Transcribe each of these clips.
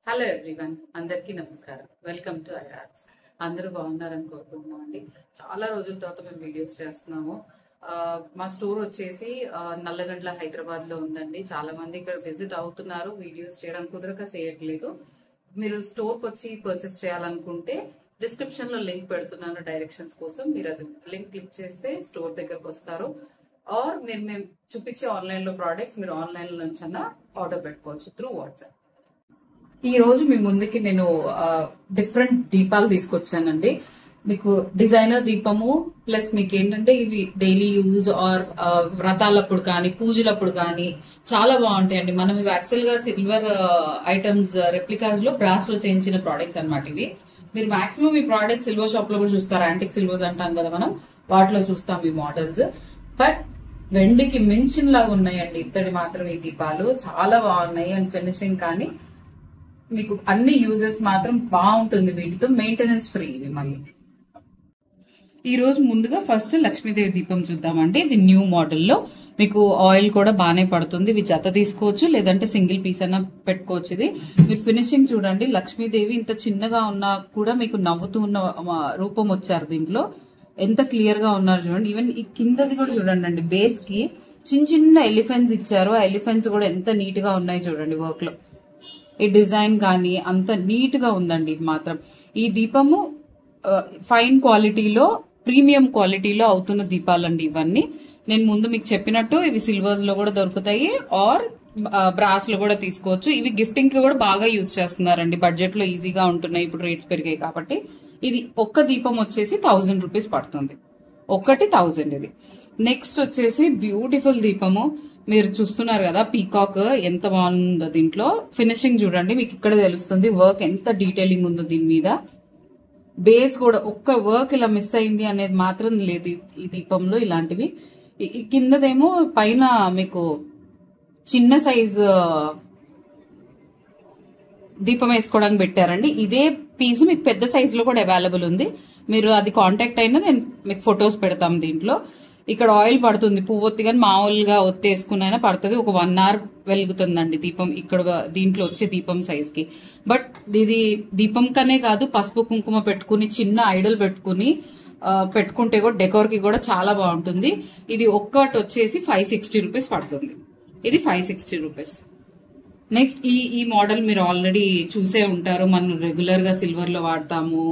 Hello everyone, అందరికీ నమస్కారం. Welcome to iArts. అందరూ బాగున్నారని కోరుకుంటున్నాం అండి. చాలా రోజుల తర్వాత మేము వీడియోస్ చేస్తున్నాము. మా స్టోర్ వచ్చేసి నల్లగండ్ల హైదరాబాద్ లో ఉందండి. చాలా మంది ఇక్కడ విజిట్ అవుతున్నారు, వీడియోస్ చేయడం కుదరక చేయట్లేదు. మీరు స్టోర్ కి వచ్చి పర్చేస్ చేయాలనుకుంటే డిస్క్రిప్షన్ లో లింక్ పెడుతున్నాను డైరెక్షన్స్ కోసం. మీరు అది లింక్ క్లిక్ చేస్తే స్టోర్ దగ్గరకు వస్తారు. ఆర్ మేము చూపించే ఆన్లైన్ లో ప్రోడక్ట్స్ మీరు ఆన్లైన్ లో నుంచి ఆర్డర్ పెట్టుకోవచ్చు త్రూ వాట్సాప్. ఈ రోజు మీ ముందుకి నేను డిఫరెంట్ దీపాలు తీసుకొచ్చానండి. మీకు డిజైనర్ దీపము ప్లస్ మీకు ఏంటంటే ఇవి డైలీ యూజ్ ఆర్ వ్రతాలప్పుడు కానీ పూజలప్పుడు కానీ చాలా బాగుంటాయండి. మనం ఇవి యాక్చువల్ గా సిల్వర్ ఐటమ్స్ రెప్లికాస్ లో బ్రాస్ లో చేయించిన ప్రోడక్ట్స్ అనమాట. ఇవి మీరు మాక్సిమం ఈ ప్రోడక్ట్ సిల్వర్ షాప్ లో కూడా చూస్తారు. యాంటిక్ సిల్వర్స్ అంటాం కదా మనం, వాటిలో చూస్తాం ఈ మోడల్స్. బట్ వెండికి మించిన లాగా ఉన్నాయండి ఇత్తడి మాత్రం ఈ దీపాలు. చాలా బాగున్నాయి అండ్ ఫినిషింగ్ కానీ మీకు అన్ని యూజెస్ మాత్రం బాగుంటుంది. వీటితో మెయింటెనెన్స్ ఫ్రీ ఇవి. మళ్ళీ ఈ రోజు ముందుగా ఫస్ట్ లక్ష్మీదేవి దీపం చూద్దామండి. ఇది న్యూ మోడల్లో మీకు ఆయిల్ కూడా బాగానే పడుతుంది. ఇవి జత తీసుకోవచ్చు, లేదంటే సింగిల్ పీస్ అన్నా పెట్టుకోవచ్చు. ఇది మీరు ఫినిషింగ్ చూడండి. లక్ష్మీదేవి ఇంత చిన్నగా ఉన్నా కూడా మీకు నవ్వుతూ ఉన్న రూపం వచ్చారు దీంట్లో. ఎంత క్లియర్ గా ఉన్నారు చూడండి. ఈవెన్ ఈ కిందది కూడా చూడండి అండి. బేస్ కి చిన్న చిన్న ఎలిఫెంట్స్ ఇచ్చారు. ఆ ఎలిఫెంట్స్ కూడా ఎంత నీట్ గా ఉన్నాయి చూడండి. వర్క్ లో ఈ డిజైన్ కానీ అంత నీట్ గా ఉందండి. మాత్రం ఈ దీపము ఫైన్ క్వాలిటీలో ప్రీమియం క్వాలిటీలో అవుతున్న దీపాలండి ఇవన్నీ. నేను ముందు మీకు చెప్పినట్టు ఇవి సిల్వర్స్ లో కూడా దొరుకుతాయి ఆర్ బ్రాస్ లో కూడా తీసుకోవచ్చు. ఇవి గిఫ్టింగ్ కి కూడా బాగా యూజ్ చేస్తున్నారండి. బడ్జెట్ లో ఈజీగా ఉంటున్నాయి, ఇప్పుడు రేట్స్ పెరిగాయి కాబట్టి. ఇది ఒక్క దీపం వచ్చేసి 1000 రూపీస్ పడుతుంది. ఒకటి 1000 ఇది. నెక్స్ట్ వచ్చేసి బ్యూటిఫుల్ దీపము మీరు చూస్తున్నారు కదా, పీకాక్ ఎంత బాగుందో. దీంట్లో ఫినిషింగ్ చూడండి, మీకు ఇక్కడ తెలుస్తుంది వర్క్ ఎంత డీటెయిలింగ్ ఉందో దీని మీద. బేస్ కూడా ఒక్క వర్క్ ఇలా మిస్ అయింది అనేది మాత్రం లేదు ఈ దీపంలో. ఇలాంటివి కిందదేమో పైన మీకు చిన్న సైజ్ దీపం వేసుకోవడానికి పెట్టారండి. ఇదే పీస్ మీకు పెద్ద సైజ్ లో కూడా అవైలబుల్ ఉంది. మీరు అది కాంటాక్ట్ అయినా నేను మీకు ఫొటోస్ పెడతాం. దీంట్లో ఇక్కడ ఆయిల్ పడుతుంది. పువ్వొత్తి కానీ మామూలుగా ఒత్తేసుకునైనా పడుతుంది. ఒక 1 hour వెలుగుతుందండి దీపం ఇక్కడ దీంట్లో వచ్చే దీపం సైజ్ కి. బట్ ఇది దీపం కనే కాదు, పసుపు కుంకుమ పెట్టుకుని చిన్న ఐడల్ పెట్టుకుని పెట్టుకుంటే కూడా డెకోర్ కి కూడా చాలా బాగుంటుంది. ఇది ఒక్కటి వచ్చేసి 560 రూపీస్ పడుతుంది. ఇది 560 రూపీస్. నెక్స్ట్ ఈ మోడల్ మీరు ఆల్రెడీ చూసే ఉంటారు. మనం రెగ్యులర్ గా సిల్వర్ లో వాడతాము.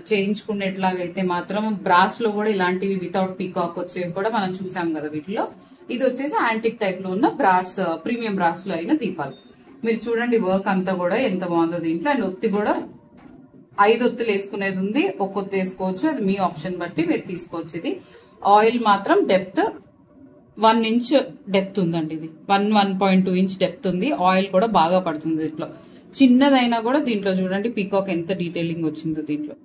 చేయించుకునేట్లాగైతే మాత్రం బ్రాస్ లో కూడా ఇలాంటివి వితౌట్ పీకాక్ వచ్చేవి కూడా మనం చూసాం కదా వీటిలో. ఇది వచ్చేసి యాంటిక్ టైప్ లో ఉన్న బ్రాస్, ప్రీమియం బ్రాస్ లో అయిన దీపాలు. మీరు చూడండి వర్క్ అంతా కూడా ఎంత బాగుందో దీంట్లో. అండ్ ఒత్తి కూడా 5 ఒత్తులు వేసుకునేది ఉంది, ఒక ఒత్తి వేసుకోవచ్చు. అది మీ ఆప్షన్ బట్టి మీరు తీసుకోవచ్చు. ఇది ఆయిల్ మాత్రం డెప్త్ 1 inch డెప్త్ ఉందండి. ఇది 1.2 inch డెప్త్ ఉంది. ఆయిల్ కూడా బాగా పడుతుంది దీంట్లో. చిన్నదైనా కూడా దీంట్లో చూడండి పీకాక్ ఎంత డీటెయిలింగ్ వచ్చిందో దీంట్లో.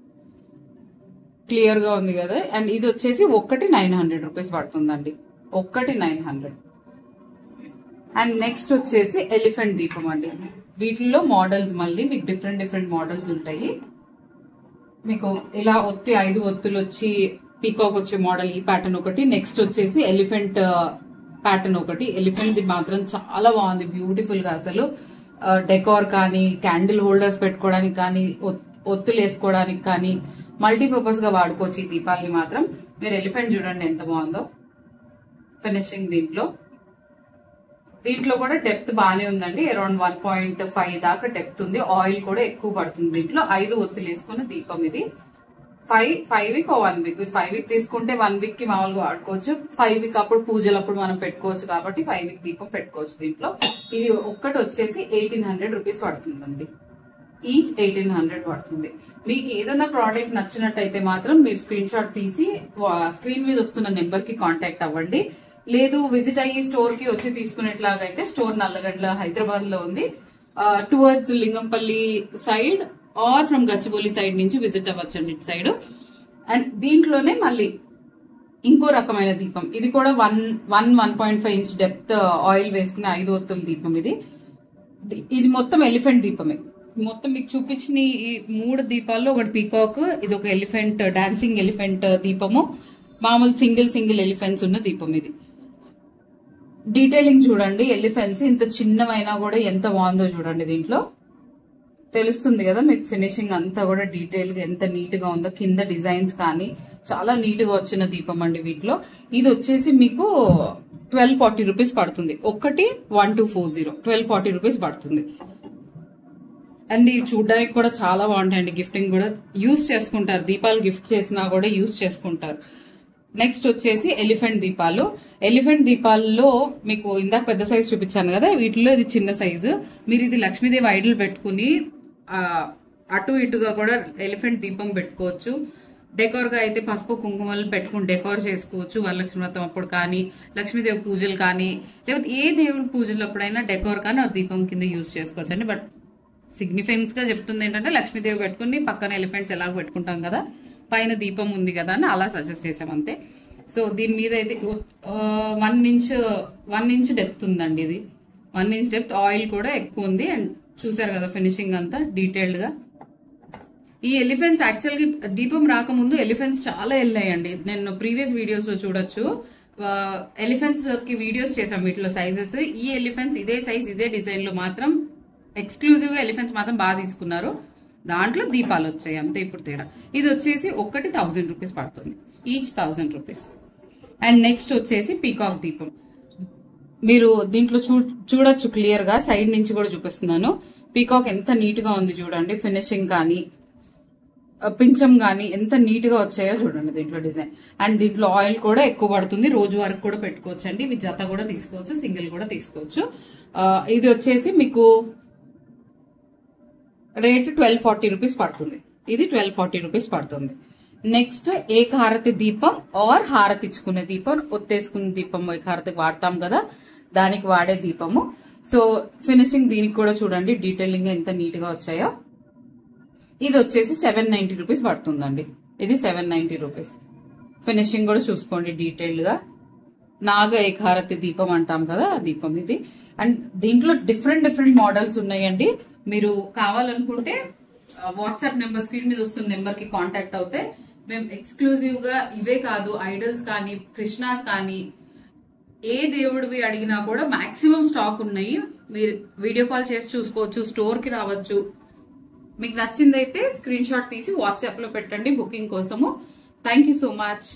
క్లియర్ గా ఉంది కదా. అండ్ ఇది వచ్చేసి ఒక్కటి 900 రూపీస్ పడుతుందండి. ఒక్కటి 900. అండ్ నెక్స్ట్ వచ్చేసి ఎలిఫెంట్ దీపం అండి. వీటిల్లో మోడల్స్ మళ్ళీ మీకు డిఫరెంట్ మోడల్స్ ఉంటాయి. మీకు ఇలా 5 ఒత్తులు వచ్చి పీకాక్ వచ్చే మోడల్ ఈ ప్యాటర్న్ ఒకటి. నెక్స్ట్ వచ్చేసి ఎలిఫెంట్ ప్యాటర్న్ ఒకటి. ఎలిఫెంట్ ది మాత్రం చాలా బాగుంది, బ్యూటిఫుల్ గా. అసలు డెకోర్ కానీ, క్యాండిల్ హోల్డర్స్ పెట్టుకోవడానికి కానీ, ఒత్తులు వేసుకోవడానికి కానీ మల్టీపర్పస్ గా వాడుకోవచ్చు ఈ దీపాలని మాత్రం. మీరు ఎలిఫెంట్ చూడండి ఎంత బాగుందో ఫినిషింగ్. దీంట్లో కూడా డెప్త్ బాగానే ఉందండి. అరౌండ్ 1.5 దాకా డెప్త్ ఉంది. ఆయిల్ కూడా ఎక్కువ పడుతుంది దీంట్లో. 5 ఒత్తులు వేసుకున్న దీపం ఇది. 5 week or 1 week. 5 week తీసుకుంటే 1 week కి మామూలుగా వాడుకోవచ్చు. 5 week అప్పుడు పూజలప్పుడు మనం పెట్టుకోవచ్చు కాబట్టి 5 week దీపం పెట్టుకోవచ్చు దీంట్లో. ఇది ఒక్కటి వచ్చేసి 1800 రూపీస్ పడుతుందండి. ఈచ్ 1800 పడుతుంది. మీకు ఏదైనా ప్రోడక్ట్ నచ్చినట్టయితే మాత్రం మీరు స్క్రీన్ షాట్ తీసి స్క్రీన్ మీద వస్తున్న నెంబర్ కి కాంటాక్ట్ అవ్వండి. లేదు విజిట్ అయ్యి స్టోర్ కి వచ్చి తీసుకునేట్లాగైతే స్టోర్ నల్లగండ్ల హైదరాబాద్ లో ఉంది. Towards Lingampalli side or from Gachibowli side నుంచి విజిట్ అవ్వచ్చండి ఇటు సైడ్. అండ్ దీంట్లోనే మళ్ళీ ఇంకో రకమైన దీపం. ఇది కూడా 1.5 inch డెప్త్ ఆయిల్ వేసుకునే 5 ఒత్తుల దీపం ఇది. ఇది మొత్తం ఎలిఫెంట్ దీపమే. మొత్తం మీకు చూపించిన ఈ 3 దీపాల్లో ఒకటి పీకాక్, ఇది ఒక ఎలిఫెంట్, డాన్సింగ్ ఎలిఫెంట్ దీపము, మామూలు సింగిల్ ఎలిఫెంట్స్ ఉన్న దీపం ఇది. డీటెయిలింగ్ చూడండి, ఎలిఫెంట్స్ ఇంత చిన్నవైనా కూడా ఎంత బాగుందో చూడండి. దీంట్లో తెలుస్తుంది కదా మీకు, ఫినిషింగ్ అంతా కూడా డీటెయిల్ గా ఎంత నీట్ గా ఉందో. కింద డిజైన్స్ కానీ చాలా నీట్ గా వచ్చిన దీపం అండి వీటిలో. ఇది వచ్చేసి మీకు 1240 రూపీస్ పడుతుంది. ఒకటి 1240 1240 రూపీస్ పడుతుంది. అండ్ ఇవి చూడడానికి కూడా చాలా బాగుంటాయండి. గిఫ్టింగ్ కూడా యూజ్ చేసుకుంటారు, దీపాలు గిఫ్ట్ చేసినా కూడా యూజ్ చేసుకుంటారు. నెక్స్ట్ వచ్చేసి ఎలిఫెంట్ దీపాలు. ఎలిఫెంట్ దీపాల్లో మీకు ఇందాక పెద్ద సైజ్ చూపించాను కదా, వీటిలో ఇది చిన్న సైజు. మీరు ఇది లక్ష్మీదేవి ఐడల్ పెట్టుకుని అటు ఇటుగా కూడా ఎలిఫెంట్ దీపం పెట్టుకోవచ్చు. డెకోర్ గా అయితే పసుపు కుంకుమలు పెట్టుకుని డెకోర్ చేసుకోవచ్చు. వరలక్ష్మి వ్రతం అప్పుడు కానీ, లక్ష్మీదేవి పూజలు కానీ, లేకపోతే ఏ దేవుడి పూజలు అప్పుడైనా డెకోర్ కానీ ఆ దీపం కింద యూజ్ చేసుకోవచ్చు అండి. బట్ సిగ్నిఫికెన్స్ గా చెప్తుంది ఏంటంటే, లక్ష్మీదేవి పెట్టుకుని పక్కన ఎలిఫెంట్స్ ఎలాగో పెట్టుకుంటాం కదా, పైన దీపం ఉంది కదా అని అలా సజెస్ట్ చేసాం అంతే. సో దీని మీద అయితే 1 ఇంచ్ డెప్త్ ఉందండి. ఇది 1 ఇంచ్ డెప్త్, ఆయిల్ కూడా ఎక్కువ ఉంది. అండ్ చూసారు కదా ఫినిషింగ్ అంతా డీటెయిల్డ్ గా. ఈ ఎలిఫెంట్స్ యాక్చువల్గా దీపం రాకముందు ఎలిఫెంట్స్ చాలా వెళ్ళాయండి. నేను ప్రీవియస్ వీడియోస్ లో చూడొచ్చు, ఎలిఫెంట్స్ కి వీడియోస్ చేసాం వీటిలో సైజెస్. ఈ ఎలిఫెంట్స్ ఇదే సైజ్ ఇదే డిజైన్ లో మాత్రం ఎక్స్క్లూజివ్ గా ఎలిఫెంట్స్ మాత్రం బాగా తీసుకున్నారు. దాంట్లో దీపాలు వచ్చాయి అంతే, ఇప్పుడు తేడా. ఇది వచ్చేసి ఒకటి 1000 రూపీస్ పడుతుంది, ఈచ్ 1000 రూపీస్. అండ్ నెక్స్ట్ వచ్చేసి పీకాక్ దీపం. మీరు దీంట్లో చూడొచ్చు క్లియర్ గా, సైడ్ నుంచి కూడా చూపిస్తున్నాను. పీకాక్ ఎంత నీట్ గా ఉంది చూడండి, ఫినిషింగ్ కానీ పించం కానీ ఎంత నీట్ గా వచ్చాయో చూడండి దీంట్లో డిజైన్. అండ్ దీంట్లో ఆయిల్ కూడా ఎక్కువ పడుతుంది, రోజు వరకు కూడా పెట్టుకోవచ్చు అండి. ఇవి జత కూడా తీసుకోవచ్చు, సింగిల్ కూడా తీసుకోవచ్చు. ఇది వచ్చేసి మీకు రేట్ 1240 రూపీస్ పడుతుంది. ఇది 1240 రూపీస్ పడుతుంది. నెక్స్ట్ ఏక హారతి దీపం ఆర్ హారతి ఇచ్చుకునే దీపం, ఒత్తేసుకునే దీపం ఏక హారతికి వాడతాం కదా, దానికి వాడే దీపము. సో ఫినిషింగ్ దీనికి కూడా చూడండి డీటెయిలింగ్ ఎంత నీట్ గా వచ్చాయో. ఇది వచ్చేసి 790 రూపీస్ పడుతుందండి. ఇది 790 రూపీస్. ఫినిషింగ్ కూడా చూసుకోండి డీటెయిల్డ్ గా. నాగ ఏకహారతి దీపం అంటాం కదా, ఆ దీపం ఇది. అండ్ దీంట్లో డిఫరెంట్ మోడల్స్ ఉన్నాయండి. మీరు కావాలనుకుంటే వాట్సాప్ నెంబర్ స్క్రీన్ మీద వస్తున్న నెంబర్ కి కాంటాక్ట్ అవుతే మేము ఎక్స్క్లూజివ్ గా ఇవే కాదు, ఐడల్స్ కానీ కృష్ణాస్ కానీ ఏ దేవుడివి అడిగినా కూడా మాక్సిమం స్టాక్ ఉన్నాయి. మీరు వీడియో కాల్ చేసి చూసుకోవచ్చు, స్టోర్ కి రావచ్చు. మీకు నచ్చిందైతే స్క్రీన్ షాట్ తీసి వాట్సాప్ లో పెట్టండి బుకింగ్ కోసము. Thank you so much.